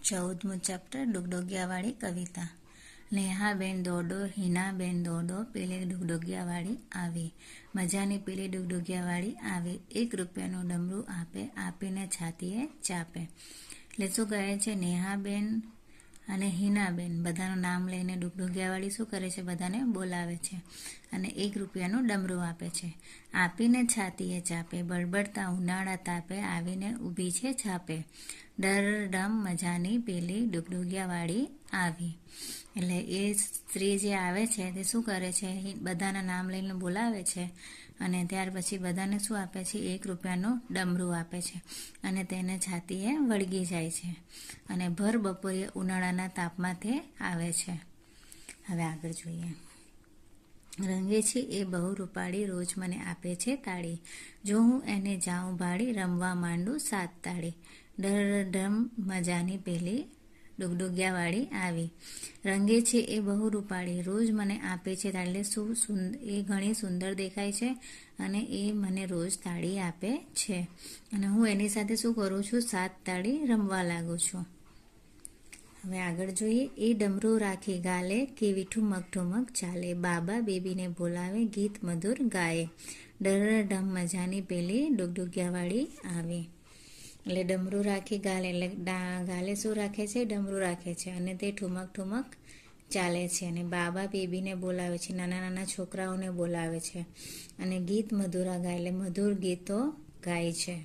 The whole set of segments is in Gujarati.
14મું ચેપ્ટર ડુગડુગિયાવાળી કવિતા. નેહાબેન દોડો, હિનાબેન દોડો, પેલી ડુગડુગિયાવાળી આવી. મજાની પેલી ડુગડુગિયાવાળી આવી. 1 રૂપિયાનું ડમરું આપે, આપીને છાતીએ ચાપે. એટલે શું કહે છે? નેહાબેન અને હિનાબેન બધાનું નામ લઈને ડુગડુગિયાવાળી શું કરે છે? બધાને બોલાવે છે અને 1 રૂપિયાનું ડમરું આપે છે. આપીને છાતીએ ચાપે, બળબડતા ઉનાળા તાપે, આવીને ઊભી છે છાપે. ડરડમ મજાની પેલી ડુગડુગિયાવાળી આવી. એટલે એ સ્ત્રી જે આવે છે તે શું કરે છે? બધાના નામ લઈને બોલાવે છે અને ત્યાર પછી બધાને શું આપે છે? 1 રૂપિયાનું ડમરું આપે છે અને તેને છાતીએ વળગી જાય છે અને ભર બપોરે ઉનાળાના તાપમાં તે આવે છે. હવે આગળ જોઈએ. રંગે છે એ બહુ રૂપાળી, રોજ મને આપે છે તાળી. જો હું એને જાઉં ભાળી, રમવા માંડું 7 તાળી. ડરડમ મજાની પેલી ડુગડુગિયાવાળી આવી. રંગે છે એ બહુ રૂપાળી, રોજ મને આપે છે તાળી. એટલે એ ઘણી સુંદર દેખાય છે અને એ મને રોજ તાળી આપે છે અને હું એની સાથે શું કરું છું? 7 તાળી રમવા લાગુ છું. હવે આગળ જોઈએ. એ ડમરું રાખી ગાલે, કેવી ઠુમક ઠુમક ચાલે. બાબા બેબીને બોલાવે, ગીત મધુર ગાય. ડરડમ મજાની પેલી ડુગડુગિયાવાળી આવી. એટલે ડમરું રાખી ગાલે, એટલે ગાલે શું રાખે છે? ડમરું રાખે છે અને તે ઠુમક ઠુમક ચાલે છે અને બાબા બેબીને બોલાવે છે, નાના નાના છોકરાઓને બોલાવે છે અને ગીત મધુરા ગાય, એટલે મધુર ગીતો ગાય છે.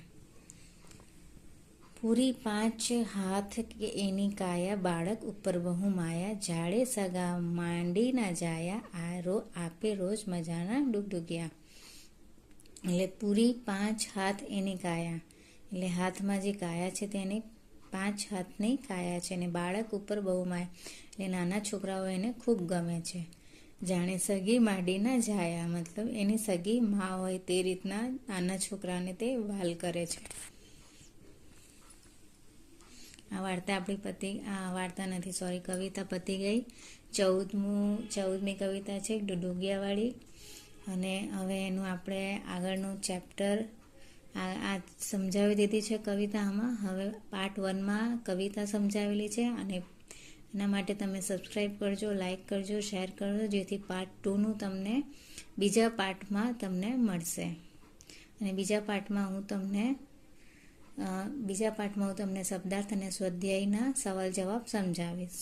પૂરી 5 હાથ કે એની કાયા, બાળક ઉપર બહુ માયા. જાડે સગા માંડી ના જાયા, આપે રોજ મજાના ડુગડુગિયા. એટલે પૂરી 5 હાથ એની કાયા, એટલે હાથમાં જે કાયા છે તેની 5 હાથની કાયા છે અને બાળક ઉપર બહુ માયા, એટલે નાના છોકરાઓ એને ખૂબ ગમે છે. જાણે સગી માંડી ના જાયા, મતલબ એની સગી મા હોય તે રીતના નાના છોકરાને તે વાલ કરે છે. કવિતા પતી ગઈ. 14મી કવિતા છે ડુગડુગિયાવાળી અને હવે એનું આપણે આગળનું ચેપ્ટર આ સમજાવી દીધી છે કવિતા આમાં. હવે પાર્ટ 1માં કવિતા સમજાવેલી છે અને એના માટે તમે સબસ્ક્રાઈબ કરજો, લાઈક કરજો, શેર કરજો, જેથી પાર્ટ 2નું તમને બીજા પાર્ટમાં તમને મળશે અને બીજા પાર્ટમાં હું તમને શબ્દાર્થ અને સ્વાધ્યાયના સવાલ જવાબ સમજાવીશ.